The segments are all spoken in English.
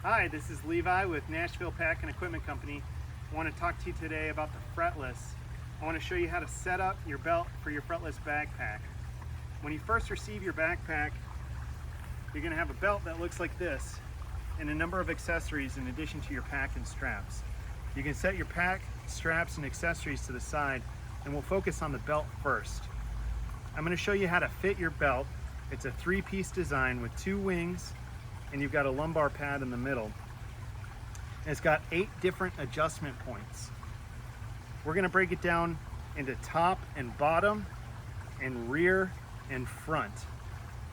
Hi, this is Levi with Nashville Pack and Equipment Company. I want to talk to you today about the Fretless. I want to show you how to set up your belt for your fretless backpack. When you first receive your backpack, you're going to have a belt that looks like this and a number of accessories in addition to your pack and straps. You can set your pack, straps, and accessories to the side, and we'll focus on the belt first. I'm going to show you how to fit your belt. It's a three-piece design with two wings, and you've got a lumbar pad in the middle. And it's got 8 different adjustment points. We're gonna break it down into top and bottom and rear and front.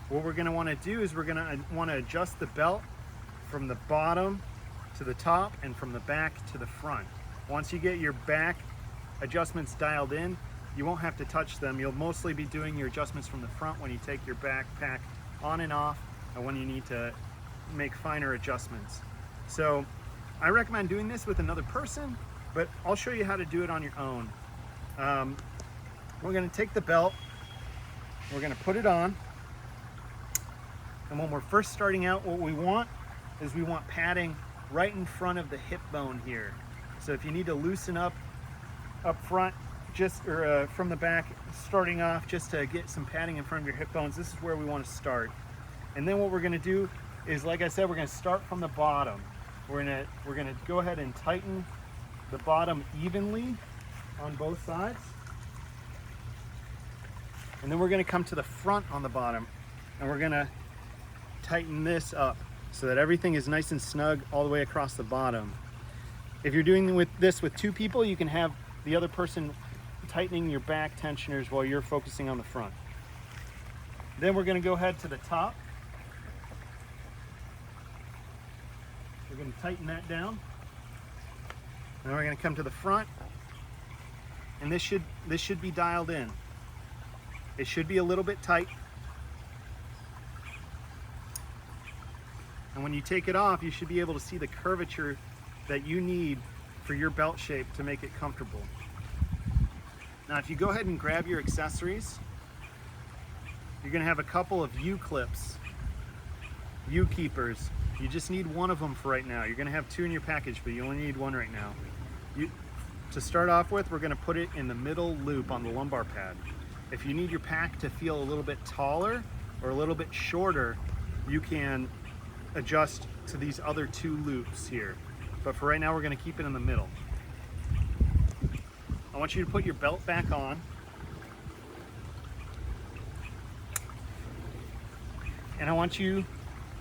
What we're gonna wanna do is we're gonna wanna adjust the belt from the bottom to the top and from the back to the front. Once you get your back adjustments dialed in, you won't have to touch them. You'll mostly be doing your adjustments from the front when you take your backpack on and off, and when you need to make finer adjustments. So I recommend doing this with another person, but I'll show you how to do it on your own. We're going to take the belt, we're going to put it on, and when we're first starting out, what we want is we want padding right in front of the hip bone here. So if you need to loosen up front, from the back, starting off, just to get some padding in front of your hip bones, this is where we want to start. And then what we're going to do is, like I said, we're going to start from the bottom. We're going to go ahead and tighten the bottom evenly on both sides. And then we're going to come to the front on the bottom, and we're going to tighten this up so that everything is nice and snug all the way across the bottom. If you're doing this with 2 people, you can have the other person tightening your back tensioners while you're focusing on the front. Then we're going to go ahead to the top. We're going to tighten that down. Then we're going to come to the front, and this should be dialed in. It should be a little bit tight. And when you take it off, you should be able to see the curvature that you need for your belt shape to make it comfortable. Now, if you go ahead and grab your accessories, you're going to have a couple of U-clips, U-keepers. You just need one of them for right now. You're going to have 2 in your package, but you only need one right now. To start off with, we're going to put it in the middle loop on the lumbar pad. If you need your pack to feel a little bit taller or a little bit shorter, you can adjust to these other 2 loops here. But for right now, we're going to keep it in the middle. I want you to put your belt back on. And I want you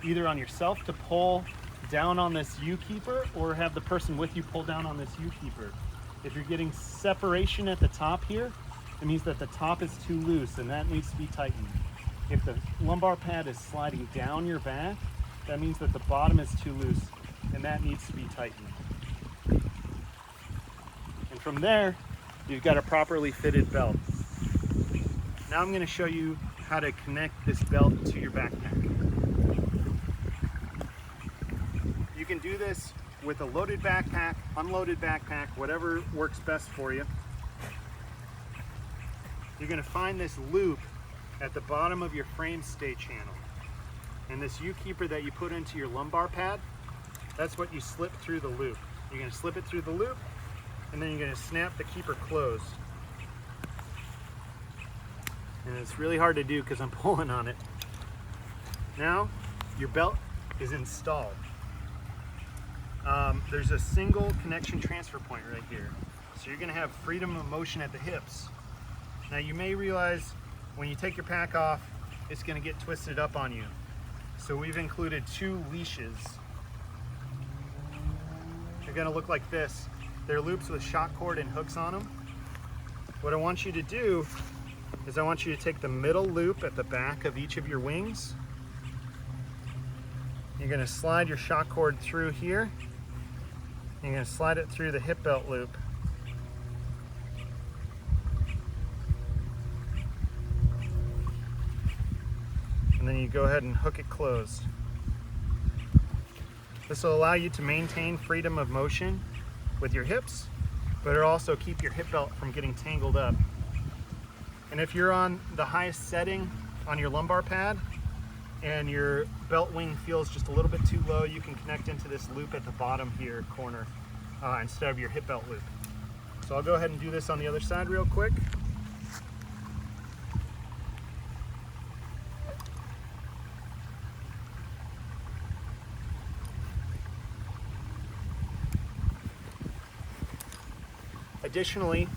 either on yourself to pull down on this U-keeper, or have the person with you pull down on this U-keeper. If you're getting separation at the top here, it means that the top is too loose, and that needs to be tightened. If the lumbar pad is sliding down your back, that means that the bottom is too loose, and that needs to be tightened. And from there, you've got a properly fitted belt. Now I'm going to show you how to connect this belt to your backpack. You can do this with a loaded backpack, unloaded backpack, whatever works best for you. You're going to find this loop at the bottom of your frame stay channel. And this U-keeper that you put into your lumbar pad, that's what you slip through the loop. You're going to slip it through the loop, and then you're going to snap the keeper closed. And it's really hard to do because I'm pulling on it. Now your belt is installed. There's a single connection transfer point right here. So you're going to have freedom of motion at the hips. Now you may realize when you take your pack off, it's going to get twisted up on you. So we've included 2 leashes. They're going to look like this. They're loops with shock cord and hooks on them. What I want you to do is I want you to take the middle loop at the back of each of your wings. You're going to slide your shock cord through here. You're going to slide it through the hip belt loop. And then you go ahead and hook it closed. This will allow you to maintain freedom of motion with your hips, but it'll also keep your hip belt from getting tangled up. And if you're on the highest setting on your lumbar pad, and your belt wing feels just a little bit too low, you can connect into this loop at the bottom here corner instead of your hip belt loop. So I'll go ahead and do this on the other side real quick. Additionally,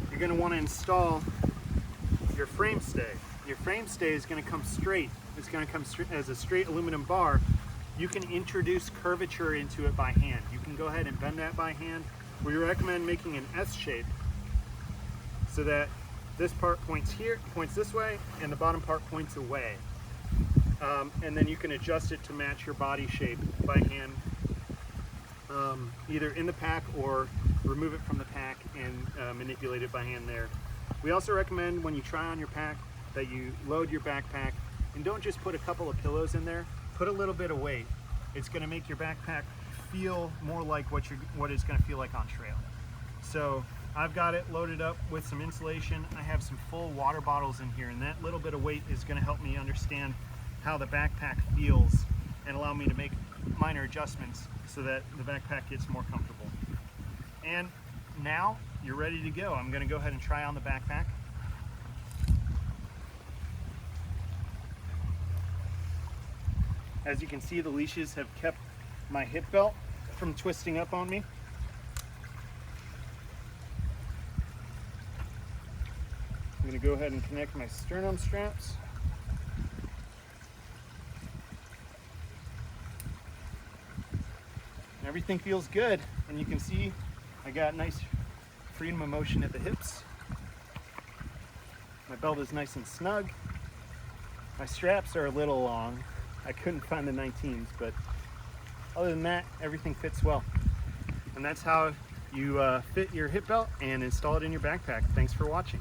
you're going to want to install your frame stay. Your frame stay is going to come straight. It's going to come as a straight aluminum bar. You can introduce curvature into it by hand. You can go ahead and bend that by hand. We recommend making an S shape so that this part points here, points this way, and the bottom part points away. And then you can adjust it to match your body shape by hand, either in the pack or remove it from the pack and manipulate it by hand there. We also recommend when you try on your pack that you load your backpack and don't just put a couple of pillows in there, put a little bit of weight. It's going to make your backpack feel more like what it's going to feel like on trail. So I've got it loaded up with some insulation. I have some full water bottles in here, and that little bit of weight is going to help me understand how the backpack feels and allow me to make minor adjustments so that the backpack gets more comfortable. And now you're ready to go. I'm going to go ahead and try on the backpack. As you can see, the leashes have kept my hip belt from twisting up on me. I'm going to go ahead and connect my sternum straps. Everything feels good, and you can see I got nice freedom of motion at the hips. My belt is nice and snug. My straps are a little long. I couldn't find the 19s, but other than that, everything fits well. And that's how you fit your hip belt and install it in your backpack. Thanks for watching.